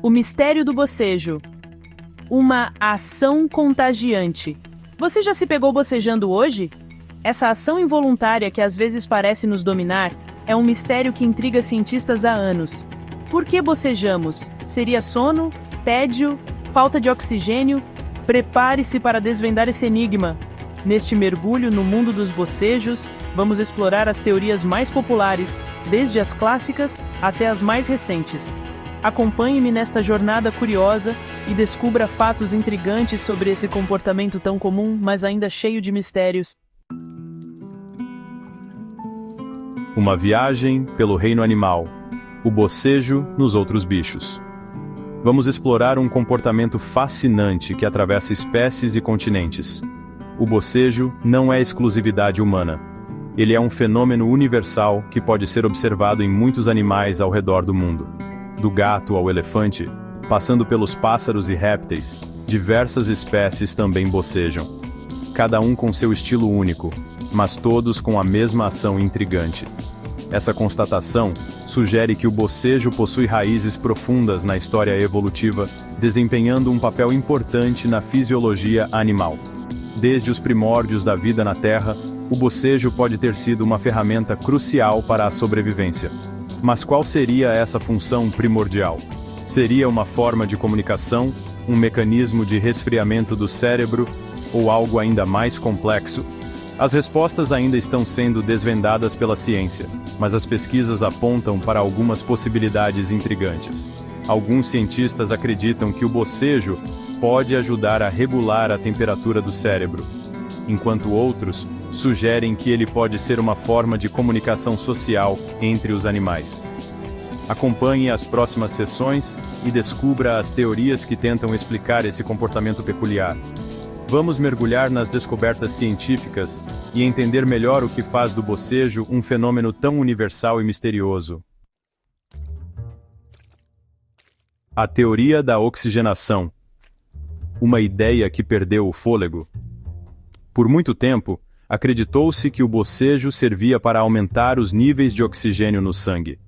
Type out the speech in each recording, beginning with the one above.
O mistério do bocejo. Uma ação contagiante. Você já se pegou bocejando hoje? Essa ação involuntária que às vezes parece nos dominar é um mistério que intriga cientistas há anos. Por que bocejamos? Seria sono? Tédio? Falta de oxigênio? Prepare-se para desvendar esse enigma. Neste mergulho no mundo dos bocejos, vamos explorar as teorias mais populares, desde as clássicas até as mais recentes. Acompanhe-me nesta jornada curiosa e descubra fatos intrigantes sobre esse comportamento tão comum, mas ainda cheio de mistérios. Uma viagem pelo reino animal. O bocejo nos outros bichos. Vamos explorar um comportamento fascinante que atravessa espécies e continentes. O bocejo não é exclusividade humana. Ele é um fenômeno universal que pode ser observado em muitos animais ao redor do mundo. Do gato ao elefante, passando pelos pássaros e répteis, diversas espécies também bocejam. Cada um com seu estilo único, mas todos com a mesma ação intrigante. Essa constatação sugere que o bocejo possui raízes profundas na história evolutiva, desempenhando um papel importante na fisiologia animal. Desde os primórdios da vida na Terra, o bocejo pode ter sido uma ferramenta crucial para a sobrevivência. Mas qual seria essa função primordial? Seria uma forma de comunicação, um mecanismo de resfriamento do cérebro, ou algo ainda mais complexo? As respostas ainda estão sendo desvendadas pela ciência, mas as pesquisas apontam para algumas possibilidades intrigantes. Alguns cientistas acreditam que o bocejo pode ajudar a regular a temperatura do cérebro, enquanto outros sugerem que ele pode ser uma forma de comunicação social entre os animais. Acompanhe as próximas sessões e descubra as teorias que tentam explicar esse comportamento peculiar. Vamos mergulhar nas descobertas científicas e entender melhor o que faz do bocejo um fenômeno tão universal e misterioso. A teoria da oxigenação. Uma ideia que perdeu o fôlego. Por muito tempo, acreditou-se que o bocejo servia para aumentar os níveis de oxigênio no sangue.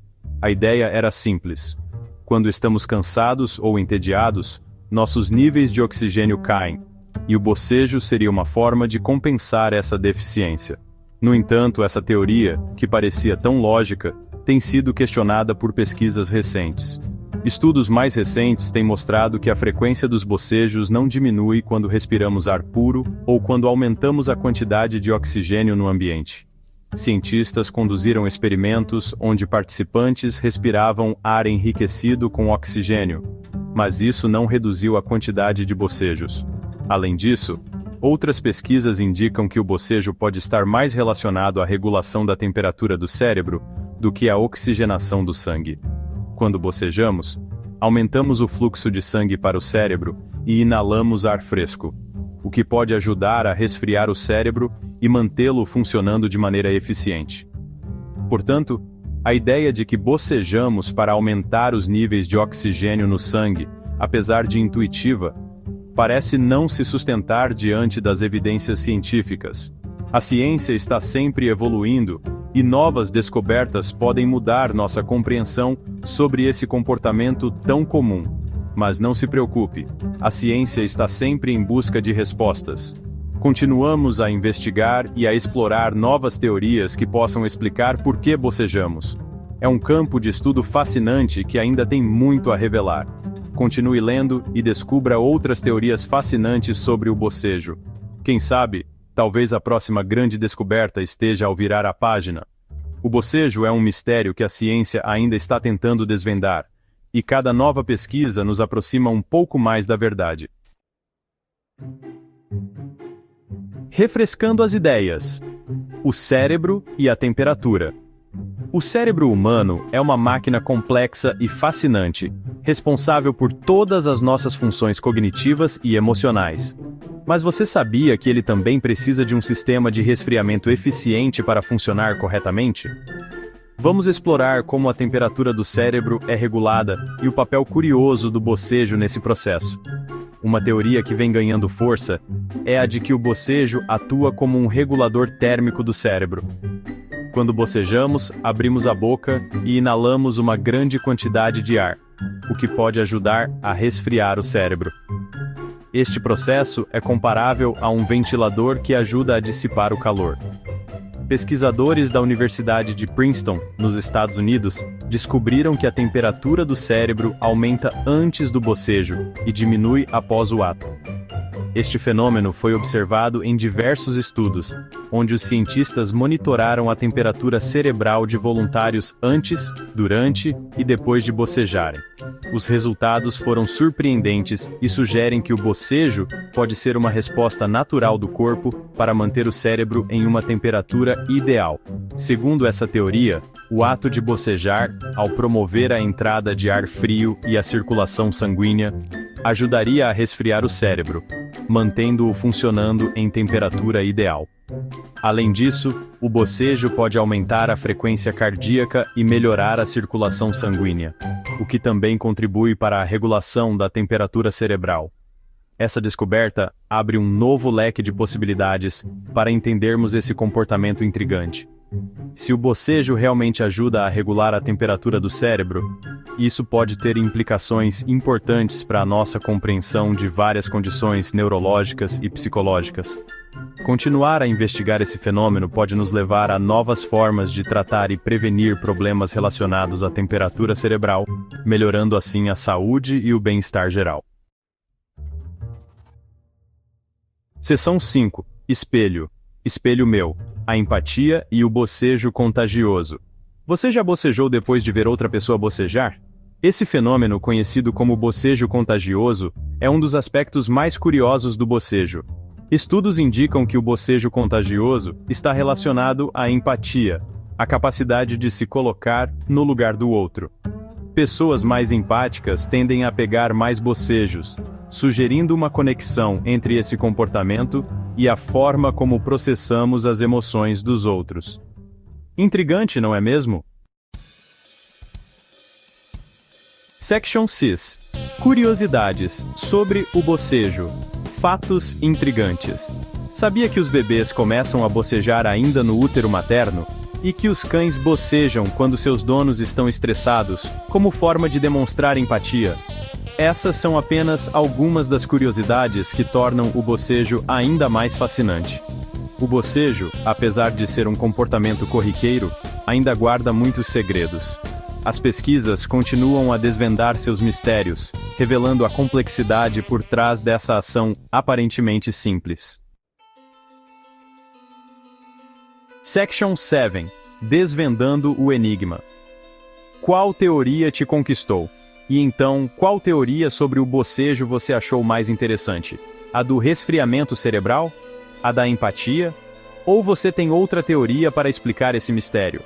A ideia era simples. Quando estamos cansados ou entediados, nossos níveis de oxigênio caem, e o bocejo seria uma forma de compensar essa deficiência. No entanto, essa teoria, que parecia tão lógica, tem sido questionada por pesquisas recentes. Estudos mais recentes têm mostrado que a frequência dos bocejos não diminui quando respiramos ar puro ou quando aumentamos a quantidade de oxigênio no ambiente. Cientistas conduziram experimentos onde participantes respiravam ar enriquecido com oxigênio, mas isso não reduziu a quantidade de bocejos. Além disso, outras pesquisas indicam que o bocejo pode estar mais relacionado à regulação da temperatura do cérebro do que à oxigenação do sangue. Quando bocejamos, aumentamos o fluxo de sangue para o cérebro e inalamos ar fresco, o que pode ajudar a resfriar o cérebro e mantê-lo funcionando de maneira eficiente. Portanto, a ideia de que bocejamos para aumentar os níveis de oxigênio no sangue, apesar de intuitiva, parece não se sustentar diante das evidências científicas. A ciência está sempre evoluindo, e novas descobertas podem mudar nossa compreensão sobre esse comportamento tão comum. Mas não se preocupe, a ciência está sempre em busca de respostas. Continuamos a investigar e a explorar novas teorias que possam explicar por que bocejamos. É um campo de estudo fascinante que ainda tem muito a revelar. Continue lendo e descubra outras teorias fascinantes sobre o bocejo. Quem sabe, talvez a próxima grande descoberta esteja ao virar a página. O bocejo é um mistério que a ciência ainda está tentando desvendar, e cada nova pesquisa nos aproxima um pouco mais da verdade. Refrescando as ideias. O cérebro e a temperatura. O cérebro humano é uma máquina complexa e fascinante, responsável por todas as nossas funções cognitivas e emocionais. Mas você sabia que ele também precisa de um sistema de resfriamento eficiente para funcionar corretamente? Vamos explorar como a temperatura do cérebro é regulada e o papel curioso do bocejo nesse processo. Uma teoria que vem ganhando força é a de que o bocejo atua como um regulador térmico do cérebro. Quando bocejamos, abrimos a boca e inalamos uma grande quantidade de ar, o que pode ajudar a resfriar o cérebro. Este processo é comparável a um ventilador que ajuda a dissipar o calor. Pesquisadores da Universidade de Princeton, nos Estados Unidos, descobriram que a temperatura do cérebro aumenta antes do bocejo e diminui após o ato. Este fenômeno foi observado em diversos estudos, onde os cientistas monitoraram a temperatura cerebral de voluntários antes, durante e depois de bocejarem. Os resultados foram surpreendentes e sugerem que o bocejo pode ser uma resposta natural do corpo para manter o cérebro em uma temperatura ideal. Segundo essa teoria, o ato de bocejar, ao promover a entrada de ar frio e a circulação sanguínea, ajudaria a resfriar o cérebro, mantendo-o funcionando em temperatura ideal. Além disso, o bocejo pode aumentar a frequência cardíaca e melhorar a circulação sanguínea, o que também contribui para a regulação da temperatura cerebral. Essa descoberta abre um novo leque de possibilidades para entendermos esse comportamento intrigante. Se o bocejo realmente ajuda a regular a temperatura do cérebro, isso pode ter implicações importantes para a nossa compreensão de várias condições neurológicas e psicológicas. Continuar a investigar esse fenômeno pode nos levar a novas formas de tratar e prevenir problemas relacionados à temperatura cerebral, melhorando assim a saúde e o bem-estar geral. Seção 5. Espelho. Espelho meu. A empatia e o bocejo contagioso. Você já bocejou depois de ver outra pessoa bocejar? Esse fenômeno, conhecido como bocejo contagioso, é um dos aspectos mais curiosos do bocejo. Estudos indicam que o bocejo contagioso está relacionado à empatia, a capacidade de se colocar no lugar do outro. Pessoas mais empáticas tendem a pegar mais bocejos, sugerindo uma conexão entre esse comportamento e a forma como processamos as emoções dos outros. Intrigante, não é mesmo? Section 6. Curiosidades sobre o bocejo. Fatos intrigantes. Sabia que os bebês começam a bocejar ainda no útero materno? E que os cães bocejam quando seus donos estão estressados, como forma de demonstrar empatia? Essas são apenas algumas das curiosidades que tornam o bocejo ainda mais fascinante. O bocejo, apesar de ser um comportamento corriqueiro, ainda guarda muitos segredos. As pesquisas continuam a desvendar seus mistérios, revelando a complexidade por trás dessa ação aparentemente simples. Section 7. Desvendando o enigma. Qual teoria te conquistou? E então, qual teoria sobre o bocejo você achou mais interessante? A do resfriamento cerebral? A da empatia? Ou você tem outra teoria para explicar esse mistério?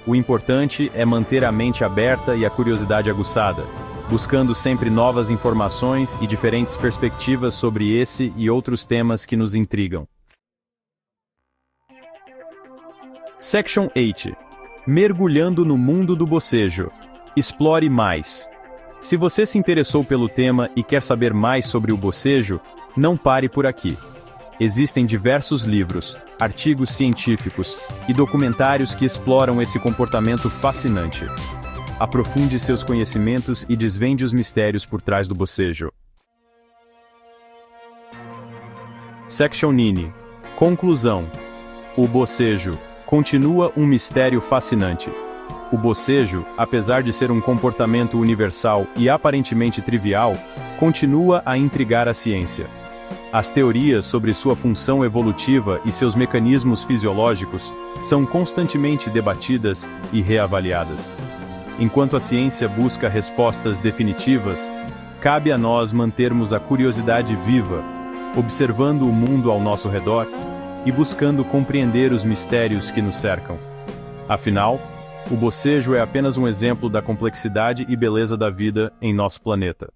O importante é manter a mente aberta e a curiosidade aguçada, buscando sempre novas informações e diferentes perspectivas sobre esse e outros temas que nos intrigam. Section 8. Mergulhando no mundo do bocejo. Explore mais. Se você se interessou pelo tema e quer saber mais sobre o bocejo, não pare por aqui. Existem diversos livros, artigos científicos e documentários que exploram esse comportamento fascinante. Aprofunde seus conhecimentos e desvende os mistérios por trás do bocejo. Section 9. Conclusão. O bocejo continua um mistério fascinante. O bocejo, apesar de ser um comportamento universal e aparentemente trivial, continua a intrigar a ciência. As teorias sobre sua função evolutiva e seus mecanismos fisiológicos são constantemente debatidas e reavaliadas. Enquanto a ciência busca respostas definitivas, cabe a nós mantermos a curiosidade viva, observando o mundo ao nosso redor e buscando compreender os mistérios que nos cercam. Afinal, o bocejo é apenas um exemplo da complexidade e beleza da vida em nosso planeta.